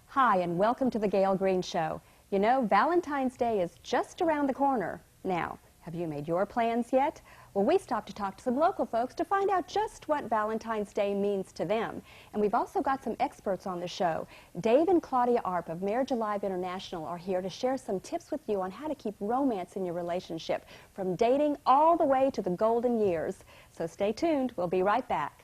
Hi, and welcome to the Gayle Greene Show. You know, Valentine's Day is just around the corner. Now, have you made your plans yet? Well, we stopped to talk to some local folks to find out just what Valentine's Day means to them. And we've also got some experts on the show. Dave and Claudia Arp of Marriage Alive International are here to share some tips with you on how to keep romance in your relationship, from dating all the way to the golden years. So stay tuned. We'll be right back.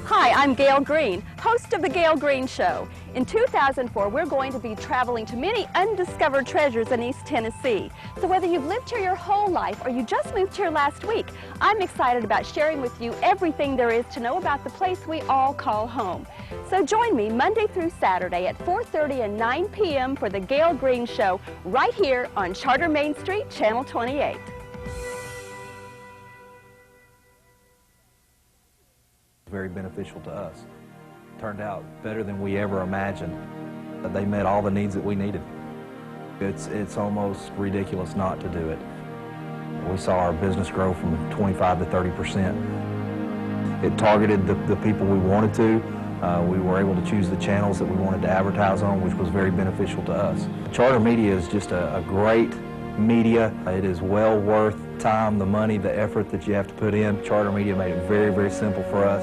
Hi, I'm Gayle Greene, host of The Gayle Greene Show. In 2004, we're going to be traveling to many undiscovered treasures in East Tennessee. So whether you've lived here your whole life or you just moved here last week, I'm excited about sharing with you everything there is to know about the place we all call home. So join me Monday through Saturday at 4:30 and 9 p.m. for The Gayle Greene Show right here on Charter Main Street, Channel 28. Very beneficial to us. Turned out better than we ever imagined. They met all the needs that we needed. It's almost ridiculous not to do it. We saw our business grow from 25 to 30%. It targeted the people we wanted to. We were able to choose the channels that we wanted to advertise on, which was very beneficial to us. Charter Media is just a great media. It is well worth time, the money, the effort that you have to put in. Charter Media made it very, very simple for us.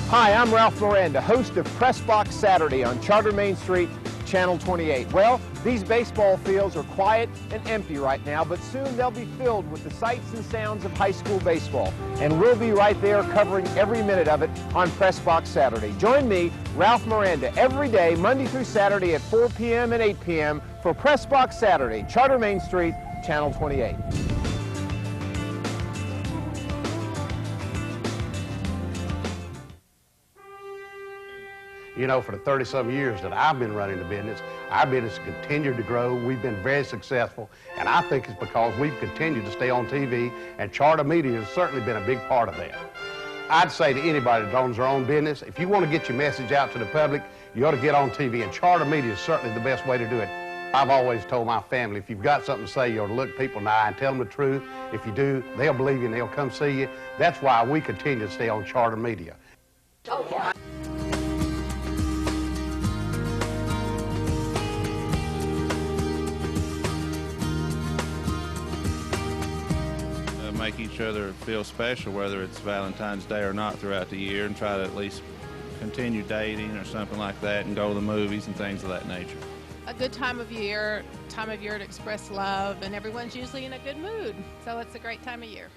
Hi, I'm Ralph Miranda, host of Press Box Saturday on Charter Main Street, Channel 28. Well, these baseball fields are quiet and empty right now, but soon they'll be filled with the sights and sounds of high school baseball. And we'll be right there covering every minute of it on Press Box Saturday. Join me, Ralph Miranda, every day, Monday through Saturday at 4 p.m. and 8 p.m. for Press Box Saturday, Charter Main Street, Channel 28. You know, for the 30-some years that I've been running the business, our business has continued to grow. We've been very successful, and I think it's because we've continued to stay on TV, and Charter Media has certainly been a big part of that. I'd say to anybody that owns their own business, if you want to get your message out to the public, you ought to get on TV, and Charter Media is certainly the best way to do it. I've always told my family, if you've got something to say, you ought to look people in the eye and tell them the truth. If you do, they'll believe you and they'll come see you. That's why we continue to stay on Charter Media. Oh, yeah. Make each other feel special, whether it's Valentine's Day or not, throughout the year, and try to at least continue dating or something like that, and go to the movies and things of that nature. A good time of year to express love, and everyone's usually in a good mood, so it's a great time of year.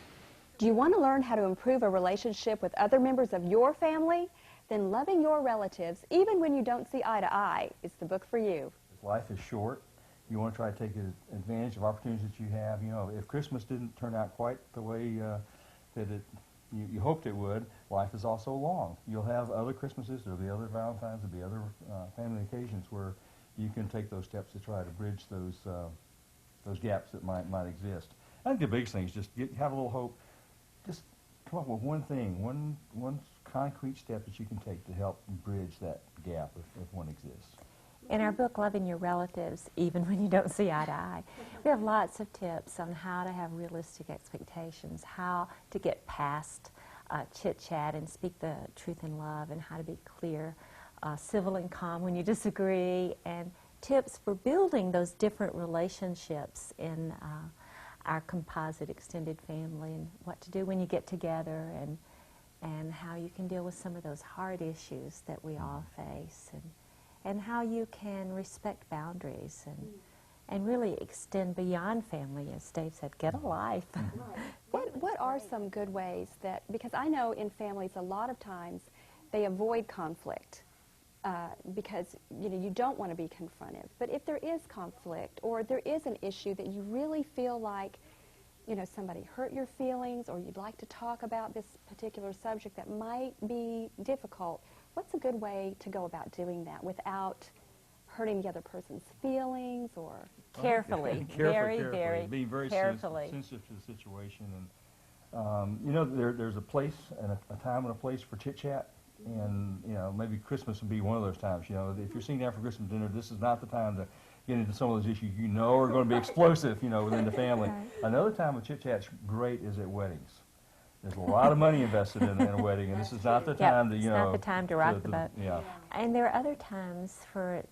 Do you want to learn how to improve a relationship with other members of your family? Then Loving Your Relatives, Even When You Don't See Eye to Eye, is the book for you. Life is short. You want to try to take advantage of opportunities that you have. You know, if Christmas didn't turn out quite the way that you hoped it would, life is also long. You'll have other Christmases, there'll be other Valentines, there'll be other family occasions where you can take those steps to try to bridge those gaps that might exist. I think the biggest thing is just have a little hope. Just come up with one thing, one concrete step that you can take to help bridge that gap if one exists. In our book, Loving Your Relatives, Even When You Don't See Eye to Eye, we have lots of tips on how to have realistic expectations, how to get past chit-chat and speak the truth in love, and how to be clear, civil and calm when you disagree, and tips for building those different relationships in our composite extended family, and what to do when you get together, and how you can deal with some of those hard issues that we all face, and how you can respect boundaries and really extend beyond family. As Dave said, get a life. What are some good ways that, because I know in families a lot of times they avoid conflict because you don't want to be confrontive. But if there is conflict or there is an issue that you really feel like somebody hurt your feelings, or you'd like to talk about this particular subject that might be difficult, what's a good way to go about doing that without hurting the other person's feelings? Or carefully, very being very carefully sensitive to the situation, and there's a place and a time and a place for chit chat. And, you know, maybe Christmas would be one of those times, you know. If you're sitting down for Christmas dinner, this is not the time to get into some of those issues you know are going to be explosive, you know, within the family. Another time of chit-chat's great is at weddings. There's a lot of money invested in a wedding, and this is not the time to, you know. It's not the time to rock the boat. Yeah. And there are other times for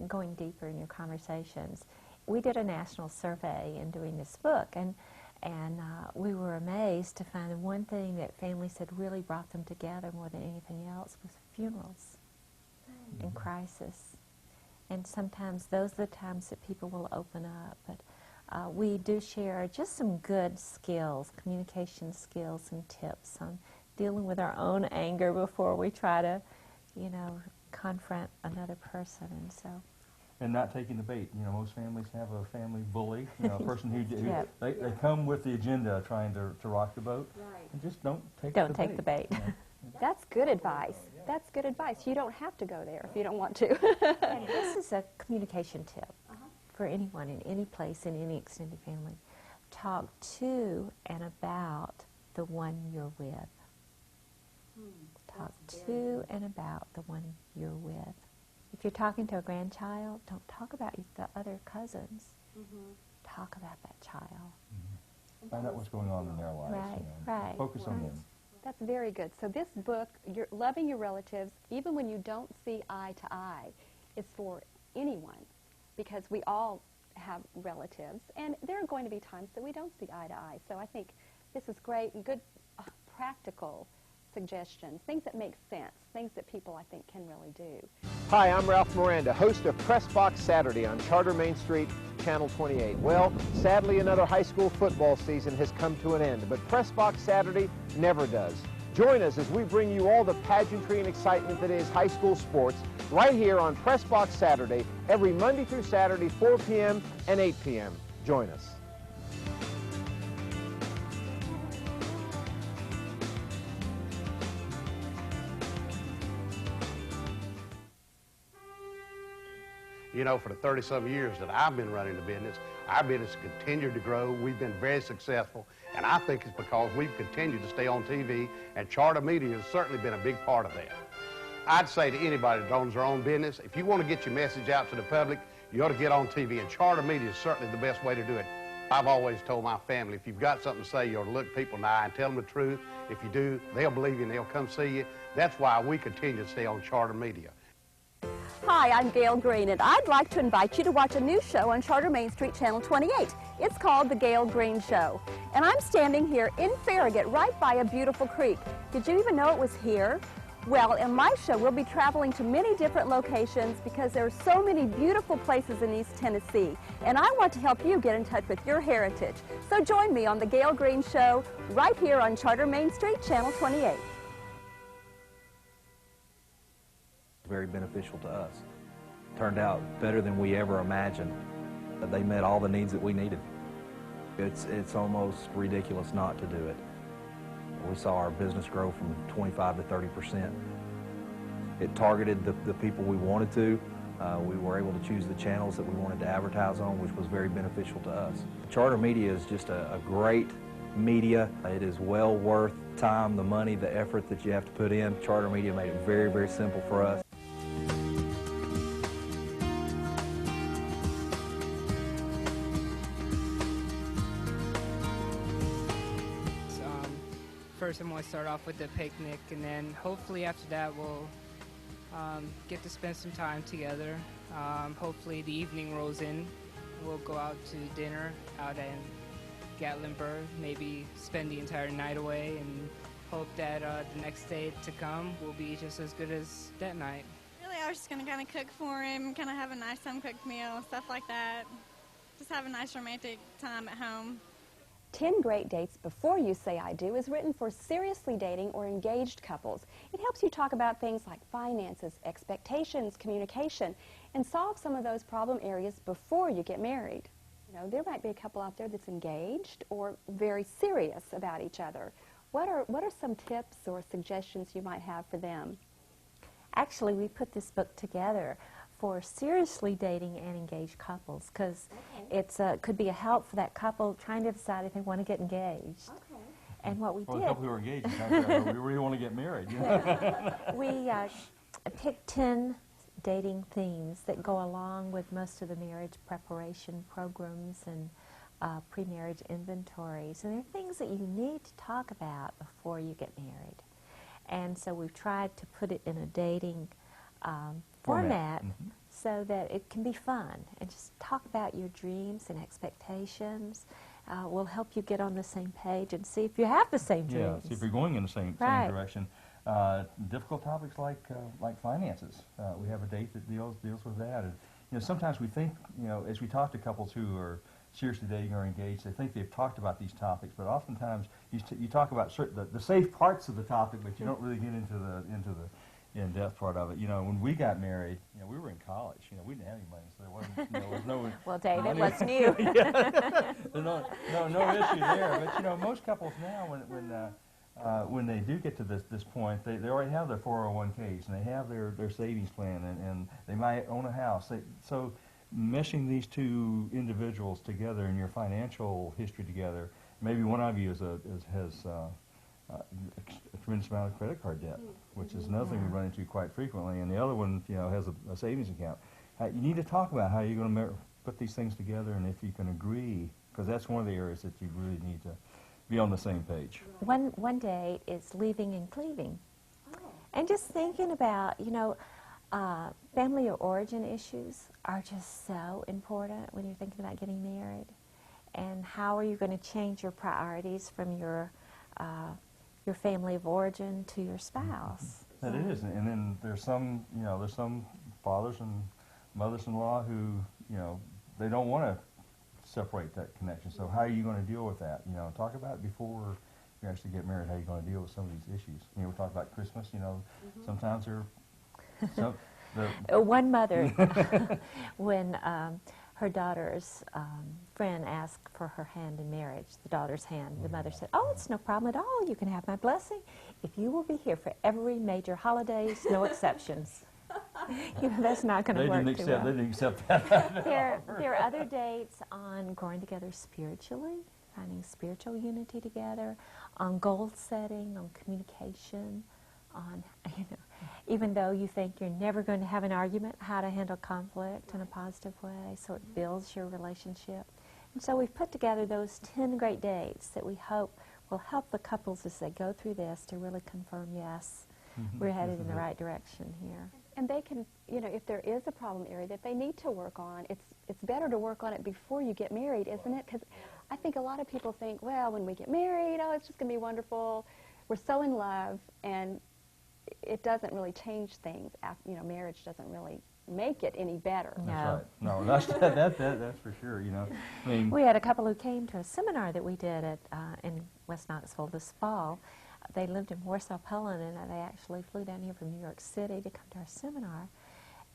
going deeper in your conversations. We did a national survey in doing this book, and we were amazed to find the one thing that families had really brought them together more than anything else was funerals and crisis. And sometimes those are the times that people will open up. But we do share just some good skills, communication skills and tips on dealing with our own anger before we try to, you know, confront another person. And so. And not taking the bait. You know, most families have a family bully, you know, a person who Yep. they come with the agenda trying to rock the boat, and just don't take the bait. You know? That's good advice. That's good advice. You don't have to go there if you don't want to. And this is a communication tip for anyone in any place, in any extended family. Talk to and about the one you're with. Talk to and about the one you're with. If you're talking to a grandchild, don't talk about the other cousins. Talk about that child. Find out what's going on in their lives. Right, You know, right. Focus on them. That's very good. So this book, Loving Your Relatives, even when you don't see eye to eye, is for anyone, because we all have relatives, and there are going to be times that we don't see eye to eye. So I think this is great and good, practical suggestions, things that make sense, things that people, I think, can really do. Hi, I'm Ralph Miranda, host of Press Box Saturday on Charter Main Street, Channel 28. Well, sadly, another high school football season has come to an end, but Press Box Saturday never does. Join us as we bring you all the pageantry and excitement that is high school sports right here on Press Box Saturday, every Monday through Saturday, 4 p.m. and 8 p.m. Join us. You know, for the 30-some years that I've been running the business, our business has continued to grow. We've been very successful, and I think it's because we've continued to stay on TV, and Charter Media has certainly been a big part of that. I'd say to anybody that owns their own business, if you want to get your message out to the public, you ought to get on TV, and Charter Media is certainly the best way to do it. I've always told my family, if you've got something to say, you ought to look people in the eye and tell them the truth. If you do, they'll believe you and they'll come see you. That's why we continue to stay on Charter Media. Hi, I'm Gayle Greene, and I'd like to invite you to watch a new show on Charter Main Street, Channel 28. It's called The Gayle Greene Show. And I'm standing here in Farragut, right by a beautiful creek. Did you even know it was here? Well, in my show, we'll be traveling to many different locations because there are so many beautiful places in East Tennessee. And I want to help you get in touch with your heritage. So join me on The Gayle Greene Show, right here on Charter Main Street, Channel 28. Very beneficial to us. Turned out better than we ever imagined. They met all the needs that we needed. It's almost ridiculous not to do it. We saw our business grow from 25 to 30%. It targeted the people we wanted to. We were able to choose the channels that we wanted to advertise on, which was very beneficial to us. Charter Media is just a great media. It is well worth time, the money, the effort that you have to put in. Charter Media made it very, very simple for us. First, I'm going to start off with the picnic, and then hopefully after that we'll get to spend some time together. Hopefully the evening rolls in. We'll go out to dinner out in Gatlinburg, maybe spend the entire night away, and hope that the next day to come will be just as good as that night. Really, I was just going to kind of cook for him, kind of have a nice home-cooked meal, stuff like that. Just have a nice romantic time at home. 10 Great Dates Before You Say I Do is written for seriously dating or engaged couples. It helps you talk about things like finances, expectations, communication, and solve some of those problem areas before you get married. You know, there might be a couple out there that's engaged or very serious about each other. What are some tips or suggestions you might have for them? Actually, we put this book together for seriously dating and engaged couples because it could be a help for that couple trying to decide if they want to get engaged. And what we Well, did, a couple who are engaged, we really want to get married. You know? we picked 10 dating themes that go along with most of the marriage preparation programs and pre-marriage inventories. And they're things that you need to talk about before you get married. And so we've tried to put it in a dating format so that it can be fun. And just talk about your dreams and expectations. Will help you get on the same page and see if you have the same dreams. Yeah, see if you're going in the same direction. Difficult topics like finances. We have a date that deals with that. And, you know, sometimes we think, you know, as we talk to couples who are seriously dating or engaged, they think they've talked about these topics, but oftentimes you talk about the safe parts of the topic, but you don't really get into the in-depth part of it. You know, when we got married, you know, we were in college. You know, we didn't have any money, so there wasn't, you know, there was no. Well, David, what's new? There's no issue there. But you know, most couples now, when they do get to this point, they already have their 401ks and they have their savings plan, and they might own a house. So meshing these two individuals together in your financial history together, maybe one of you has a tremendous amount of credit card debt, which is another thing we run into quite frequently, and the other one, you know, has a savings account. You need to talk about how you're going to put these things together, and if you can agree, because that's one of the areas that you really need to be on the same page. One date is leaving and cleaving, and just thinking about, you know, family of origin issues are just so important when you're thinking about getting married, and how are you going to change your priorities from your family of origin to your spouse. That is, and then there's some fathers and mothers-in-law who, you know, they don't want to separate that connection. So how are you going to deal with that? You know, talk about it before you actually get married, how you're going to deal with some of these issues. You know, we talk about Christmas, you know, sometimes one mother, when her daughter's friend asked for her hand in marriage, the daughter's hand, the mother said, "Oh, it's no problem at all. You can have my blessing if you will be here for every major holidays, no exceptions." You know, that's not going to work too well. They didn't accept that. There are other dates on growing together spiritually, finding spiritual unity together, on goal setting, on communication, on, you know, even though you think you're never going to have an argument, how to handle conflict in a positive way so it builds your relationship. And so we've put together those 10 great dates that we hope will help the couples as they go through this to really confirm, yes, we're headed in the right direction here. And they can, you know, if there is a problem area that they need to work on, it's better to work on it before you get married, isn't it? Because I think a lot of people think, well, when we get married, oh, it's just going to be wonderful. We're so in love, and it doesn't really change things. You know, marriage doesn't really make it any better. No. That's right. No, that's for sure. You know, I mean, we had a couple who came to a seminar that we did at in West Knoxville this fall. They lived in Warsaw, Poland, and they actually flew down here from New York City to come to our seminar.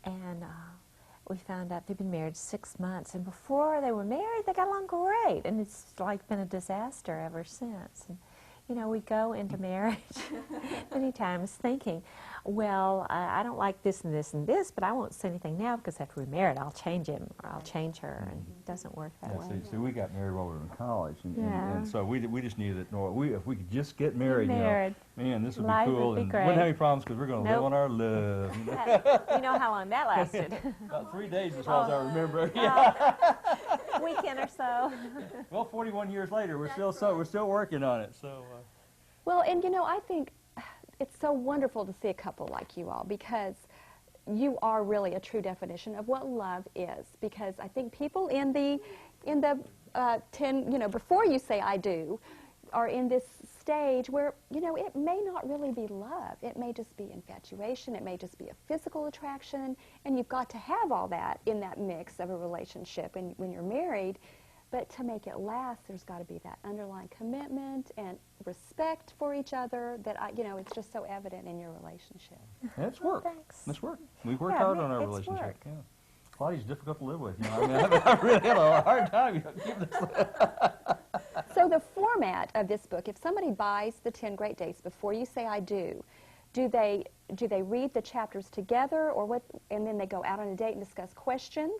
And we found out they'd been married 6 months, and before they were married, they got along great, and it's like been a disaster ever since. And, you know, we go into marriage many times thinking, well, I don't like this and this and this, but I won't say anything now because after we're married, I'll change him or I'll change her, and it doesn't work that way. See, we got married while we were in college, and so we just knew that if we could just get married, you know, man, this would be cool, and we wouldn't have any problems because we're going to live on our love. You know? You know how long that lasted? About 3 days, as far as I remember. Weekend or so. Well, 41 years later, we're still working on it. So. Well, and you know, I think it's so wonderful to see a couple like you all, because you are really a true definition of what love is. Because I think people in the 10, you know, before you say I do, are in this stage where, you know, it may not really be love. It may just be infatuation. It may just be a physical attraction, and you've got to have all that in that mix of a relationship and when you're married. But to make it last, there's got to be that underlying commitment and respect for each other that, you know, it's just so evident in your relationship. That's work. Thanks. That's work. We've worked hard on our it's relationship. Work. Yeah. Claudia's difficult to live with. You know, I mean, I really had a hard time keeping this. So the format of this book, if somebody buys the 10 Great Dates before you say I do they read the chapters together, or what? And then they go out on a date and discuss questions?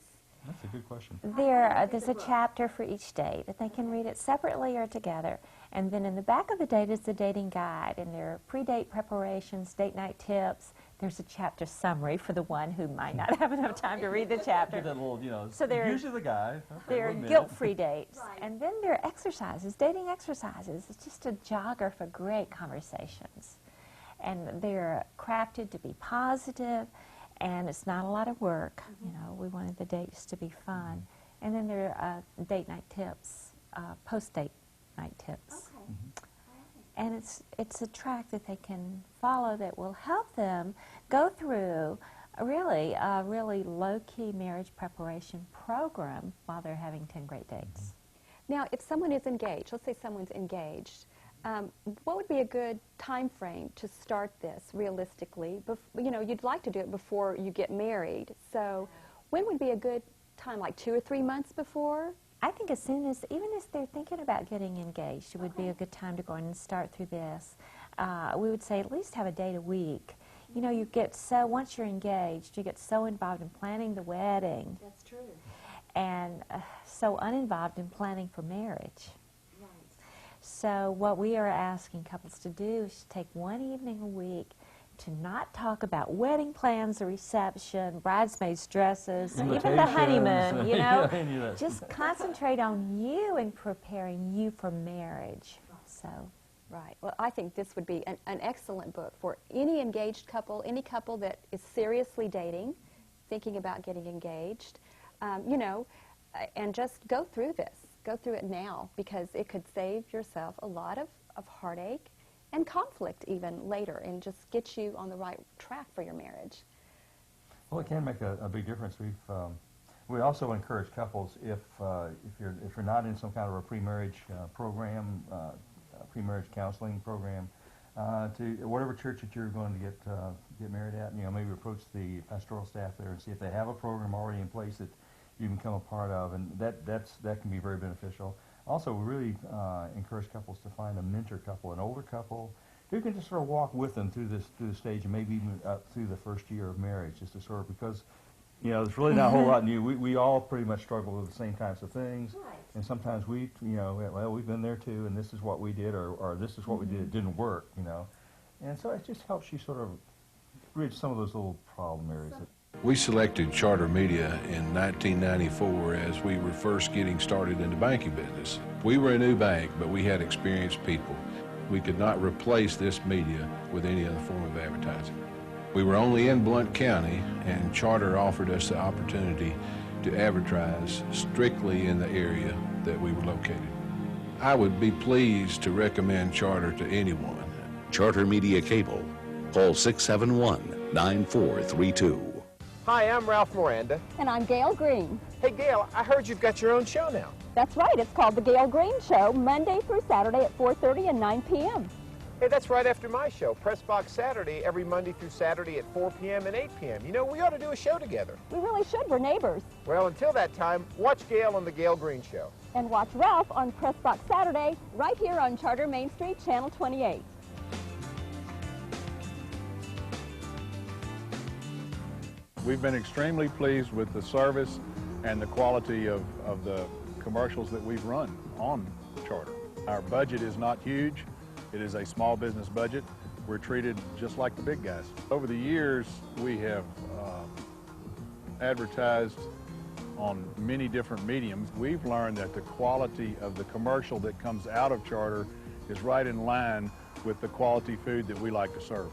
That's a good question. There's a chapter for each date, and they can read it separately or together. And then in the back of the date is the dating guide, and there are pre-date preparations, date night tips. There's a chapter summary for the one who might not have enough time to read the chapter. Get that little, you know, So they're usually the guy. Okay, There are we'll admit it. guilt-free dates. And then there are exercises, dating exercises. It's just a jogger for great conversations. And they're crafted to be positive, and it's not a lot of work. You know, we wanted the dates to be fun. And then there are date night tips, post-date night tips. And it's a track that they can follow that will help them go through a really low-key marriage preparation program while they're having 10 great dates. Now, if someone is engaged, let's say someone's engaged, what would be a good time frame to start this realistically? You know, you'd like to do it before you get married. So when would be a good time, like 2 or 3 months before? I think as soon as, even as they're thinking about getting engaged, it would be a good time to go in and start through this. We would say at least have a date a week. You know, you get so, once you're engaged, you get so involved in planning the wedding. That's true. And so uninvolved in planning for marriage. Right. So what we are asking couples to do is to take one evening a week to not talk about wedding plans, the reception, bridesmaids' dresses, even the honeymoon, you know. Just concentrate on you and preparing you for marriage. So. Right. Well, I think this would be an excellent book for any engaged couple, any couple that is seriously dating, thinking about getting engaged, you know, and just go through this. Go through it now, because it could save yourself a lot of heartache and conflict even later, and just get you on the right track for your marriage. Well, it can make a big difference. We also encourage couples, if you're not in some kind of a pre-marriage program, pre-marriage counseling program, to whatever church that you're going to get married at, you know, maybe approach the pastoral staff there and see if they have a program already in place that you can become a part of, and that can be very beneficial. Also, we really encourage couples to find a mentor couple, an older couple, who can just sort of walk with them through the stage, and maybe even up through the first year of marriage, just to sort of, because, you know, there's really not a whole lot new. We all pretty much struggle with the same types of things, right. And sometimes we, you know, well, we've been there too, and this is what we did, or this is what we did, it didn't work, you know. And so it just helps you sort of bridge some of those little problem areas. We selected Charter Media in 1994 as we were first getting started in the banking business. We were a new bank, but we had experienced people. We could not replace this media with any other form of advertising. We were only in Blount County, and Charter offered us the opportunity to advertise strictly in the area that we were located. I would be pleased to recommend Charter to anyone. Charter Media Cable. Call 671-9432. Hi, I'm Ralph Miranda. And I'm Gayle Greene. Hey, Gayle, I heard you've got your own show now. That's right. It's called The Gayle Greene Show, Monday through Saturday at 4:30 and 9 p.m. Hey, that's right after my show, Press Box Saturday, every Monday through Saturday at 4 p.m. and 8 p.m. You know, we ought to do a show together. We really should. We're neighbors. Well, until that time, watch Gayle on The Gayle Greene Show. And watch Ralph on Press Box Saturday, right here on Charter Main Street, Channel 28. We've been extremely pleased with the service and the quality of the commercials that we've run on Charter. Our budget is not huge. It is a small business budget. We're treated just like the big guys. Over the years, we have advertised on many different mediums. We've learned that the quality of the commercial that comes out of Charter is right in line with the quality food that we like to serve.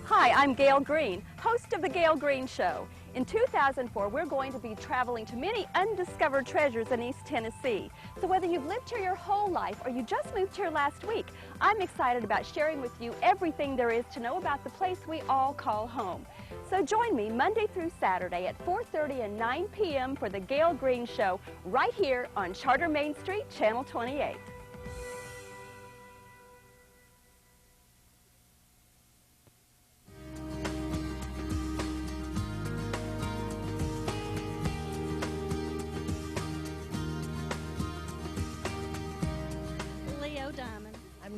Hi, I'm Gayle Greene, host of The Gayle Greene Show. In 2004, we're going to be traveling to many undiscovered treasures in East Tennessee. So whether you've lived here your whole life or you just moved here last week, I'm excited about sharing with you everything there is to know about the place we all call home. So join me Monday through Saturday at 4:30 and 9 p.m. for The Gayle Greene Show, right here on Charter Main Street, Channel 28.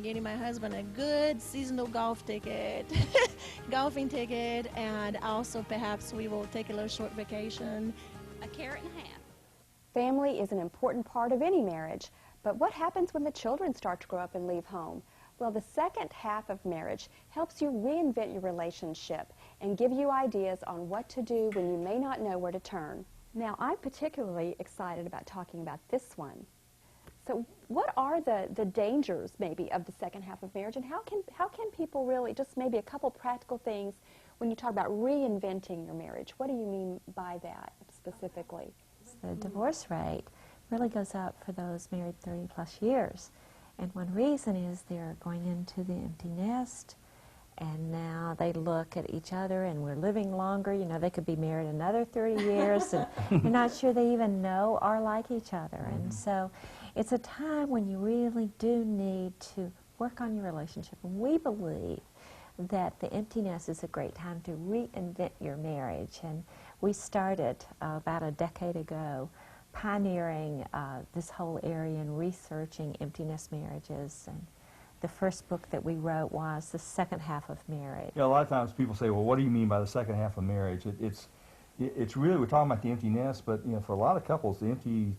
Getting my husband a good seasonal golf ticket. golfing ticket, and also perhaps we will take a little short vacation. A carrot and a half. Family is an important part of any marriage, but what happens when the children start to grow up and leave home? Well, the second half of marriage helps you reinvent your relationship and give you ideas on what to do when you may not know where to turn. Now, I'm particularly excited about talking about this one. So what are the dangers, maybe, of the second half of marriage, and how can people really, just maybe a couple practical things when you talk about reinventing your marriage? What do you mean by that specifically? The divorce rate really goes up for those married 30-plus years. And one reason is they're going into the empty nest, and now they look at each other, and we're living longer. You know, they could be married another 30 years, and you're not sure they even know or like each other. And so it's a time when you really do need to work on your relationship. And we believe that the empty nest is a great time to reinvent your marriage. And we started about a decade ago pioneering this whole area and researching empty nest marriages. And the first book that we wrote was The Second Half of Marriage. You know, a lot of times people say, well, what do you mean by the second half of marriage? It's really, we're talking about the empty nest, but you know, for a lot of couples, the empty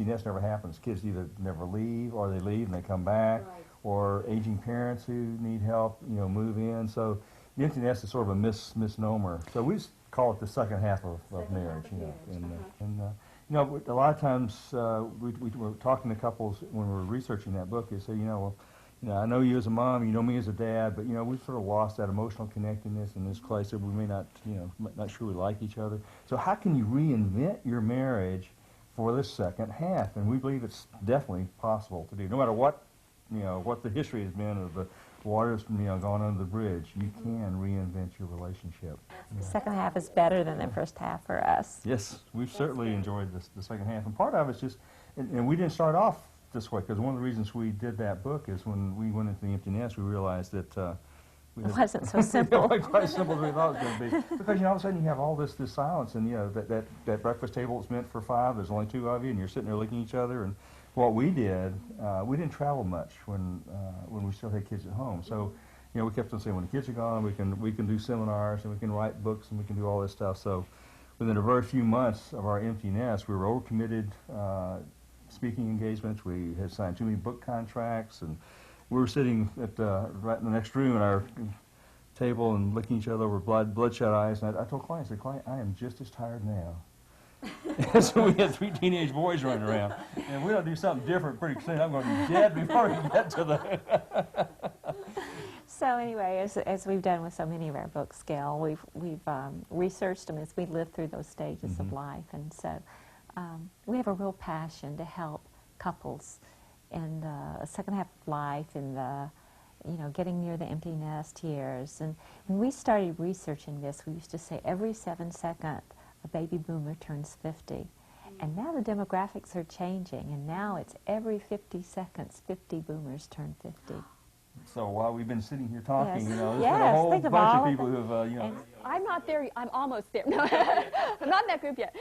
nest never happens. Kids either never leave, or they leave and they come back, right, or aging parents who need help, you know, move in. So the empty nest is sort of a misnomer. So we just call it the second half of marriage, you know. And you know, a lot of times we were talking to couples when we were researching that book. They say, you know, I know you as a mom, you know me as a dad, but you know, we've sort of lost that emotional connectedness in this place that we may not, you know, not sure we like each other. So how can you reinvent your marriage for this second half? And we believe it's definitely possible to do, no matter what, you know, what the history has been of the waters, you know, gone under the bridge. You can reinvent your relationship. The second half is better than the first half for us. Yes, we've certainly enjoyed the second half, and part of it's just, and we didn't start off this way, because one of the reasons we did that book is when we went into the empty nest, we realized that it wasn't so simple. It wasn't quite as simple as we thought it was going to be. Because, you know, all of a sudden you have all this silence, and, you know, that breakfast table is meant for 5, there's only 2 of you, and you're sitting there looking at each other. And what we did, we didn't travel much when we still had kids at home. So, you know, we kept on saying, when the kids are gone, we can do seminars, and we can write books, and we can do all this stuff. So within a very few months of our empty nest, we were overcommitted speaking engagements. We had signed too many book contracts, and we were sitting at right in the next room at our table and looking at each other over bloodshot eyes. And I told Claudia, I said, Claudia, I am just as tired now. So we had 3 teenage boys running around, and we don't do something different pretty soon, I'm going to be dead before we get to the... So anyway, as we've done with so many of our books, Gayle, we've researched them as we live through those stages of life, and so we have a real passion to help couples in the second half of life, in the, you know, getting near the empty nest years. And when we started researching this, we used to say every 7 seconds a baby boomer turns 50. And now the demographics are changing, and now it's every 50 seconds 50 boomers turn 50. So while we've been sitting here talking, yes, you know, there's been a whole bunch of people who have, you know... I'm not there. I'm almost there. No, I'm not in that group yet.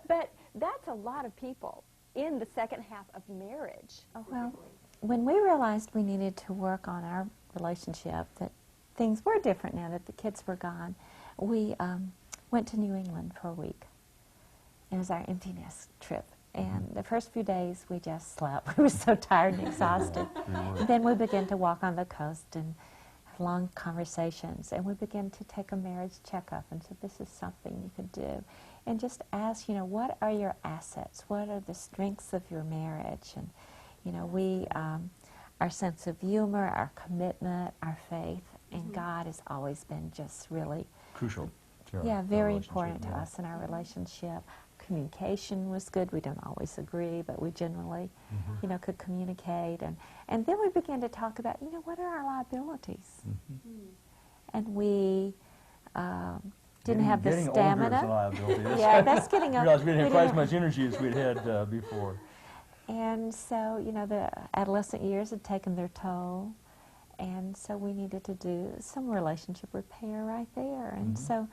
But that's a lot of people in the second half of marriage. Oh, well, when we realized we needed to work on our relationship, that things were different now that the kids were gone, we went to New England for a week. It was our empty nest trip. And the first few days, we just slept. We were so tired and exhausted. Then we began to walk on the coast and have long conversations. And we began to take a marriage checkup and said, this is something you could do. And just ask, you know, what are your assets? What are the strengths of your marriage? And, you know, our sense of humor, our commitment, our faith, and God has always been just really... crucial. Yeah, very important to us in our relationship. Communication was good. We don't always agree, but we generally, you know, could communicate. And then we began to talk about, you know, what are our liabilities? And we didn't have the stamina. Yeah, that's getting up. We didn't have quite as much energy as we'd had before. And so, you know, the adolescent years had taken their toll. And so we needed to do some relationship repair right there. And so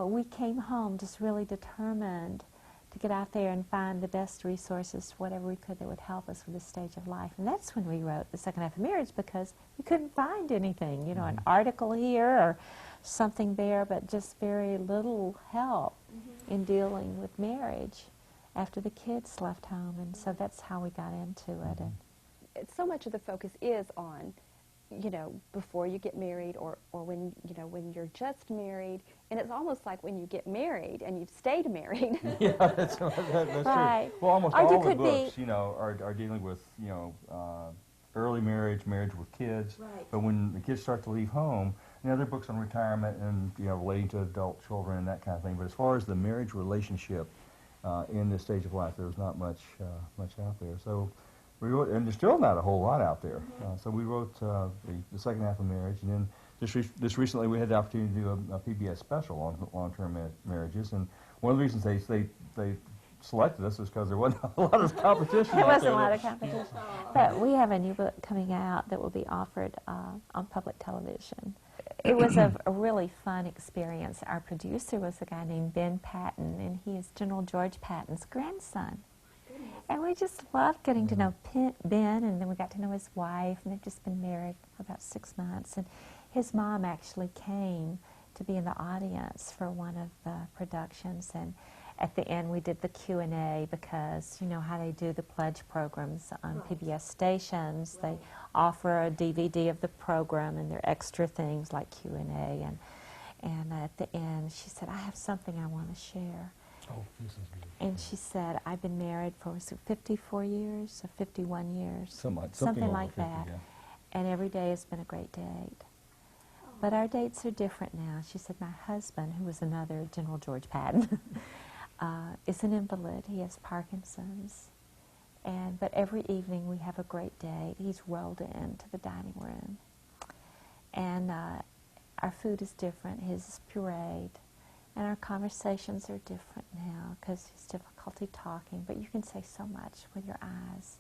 we came home just really determined to get out there and find the best resources, whatever we could that would help us with this stage of life. And that's when we wrote The Second Half of Marriage, because we couldn't find anything, you know, an article here or something there, but just very little help in dealing with marriage after the kids left home. And so that's how we got into it. And so much of the focus is on, you know, before you get married, or when, you know, when you're just married, and it's almost like when you get married and you've stayed married. Yeah, that's Right. true. Well, almost Or all you the could books, you know, are dealing with, you know, early marriage, marriage with kids. Right. But when the kids start to leave home, you know, there are books on retirement and, you know, relating to adult children and that kind of thing. But as far as the marriage relationship in this stage of life, there's not much out there. So we wrote, and there's still not a whole lot out there. So we wrote the Second Half of Marriage, and then just recently we had the opportunity to do a PBS special on long-term marriages. And one of the reasons they selected us is because there wasn't a lot of competition. There wasn't a lot of competition. But we have a new book coming out that will be offered on public television. It was a really fun experience. Our producer was a guy named Ben Patton, and he is General George Patton's grandson. And we just loved getting to know Ben, and then we got to know his wife, and they've just been married for about 6 months. And his mom actually came to be in the audience for one of the productions, and at the end we did the Q&A, because you know how they do the pledge programs on PBS stations. They offer a DVD of the program, and there are extra things like Q&A. And at the end she said, "I have something I want to share." Oh, this is good. And she said, "I've been married for 54 years or 51 years. Something like 50, that. yeah. And every day has been a great date. But our dates are different now." She said, "My husband, who was another General George Patton, is an invalid. He has Parkinson's. But every evening we have a great date. He's rolled into the dining room. And our food is different. His is pureed. And our conversations are different now because he's difficulty talking, but you can say so much with your eyes.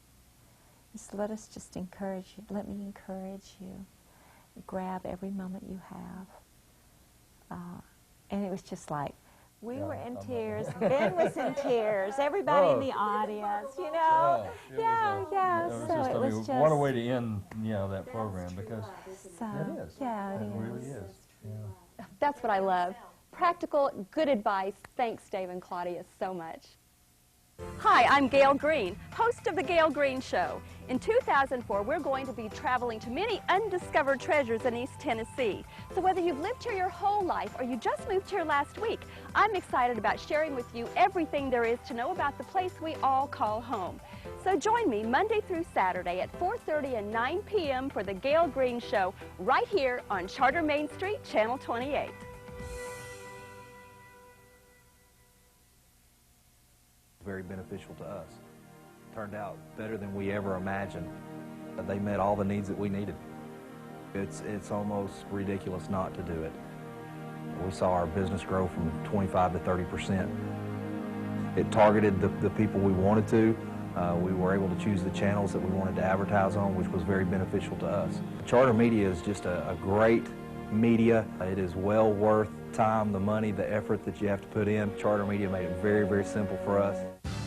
Just let us just encourage you. Let me encourage you. Grab every moment you have." And it was just like, we were in tears. Ben was in tears. Everybody in the audience, you know. So it was just, what a way to end, you know, that program, because so, it is. Yeah, it really is. is. Yeah. That's what I love. Practical, good advice. Thanks, Dave and Claudia, so much. Hi, I'm Gayle Greene, host of The Gayle Greene Show. In 2004, we're going to be traveling to many undiscovered treasures in East Tennessee. So whether you've lived here your whole life or you just moved here last week, I'm excited about sharing with you everything there is to know about the place we all call home. So join me Monday through Saturday at 4:30 and 9 p.m. for The Gayle Greene Show right here on Charter Main Street, Channel 28. Very beneficial to us. Turned out better than we ever imagined. They met all the needs that we needed. It's almost ridiculous not to do it. We saw our business grow from 25 to 30%. It targeted the people we wanted to. We were able to choose the channels that we wanted to advertise on, which was very beneficial to us. Charter Media is just a great media. It is well worth time, the money, the effort that you have to put in. Charter Media made it very, very simple for us.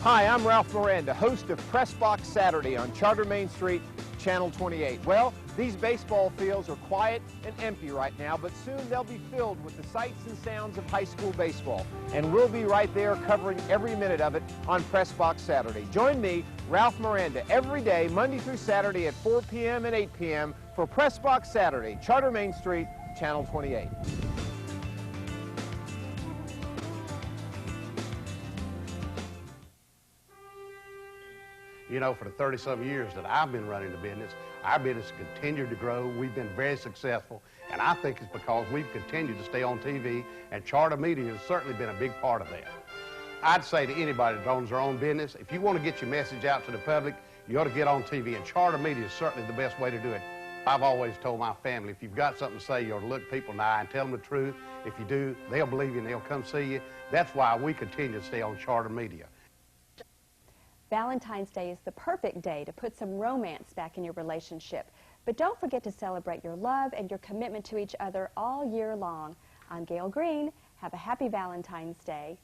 Hi, I'm Ralph Miranda, host of Press Box Saturday on Charter Main Street, Channel 28. Well, these baseball fields are quiet and empty right now, but soon they'll be filled with the sights and sounds of high school baseball. And we'll be right there covering every minute of it on Press Box Saturday. Join me, Ralph Miranda, every day, Monday through Saturday at 4 p.m. and 8 p.m. for Press Box Saturday, Charter Main Street, Channel 28. You know, for the 30-some years that I've been running the business, our business continued to grow. We've been very successful, and I think it's because we've continued to stay on TV, and Charter Media has certainly been a big part of that. I'd say to anybody that owns their own business, if you want to get your message out to the public, you ought to get on TV, and Charter Media is certainly the best way to do it. I've always told my family, if you've got something to say, you ought to look people in the eye and tell them the truth. If you do, they'll believe you and they'll come see you. That's why we continue to stay on Charter Media. Valentine's Day is the perfect day to put some romance back in your relationship. But don't forget to celebrate your love and your commitment to each other all year long. I'm Gayle Greene. Have a happy Valentine's Day.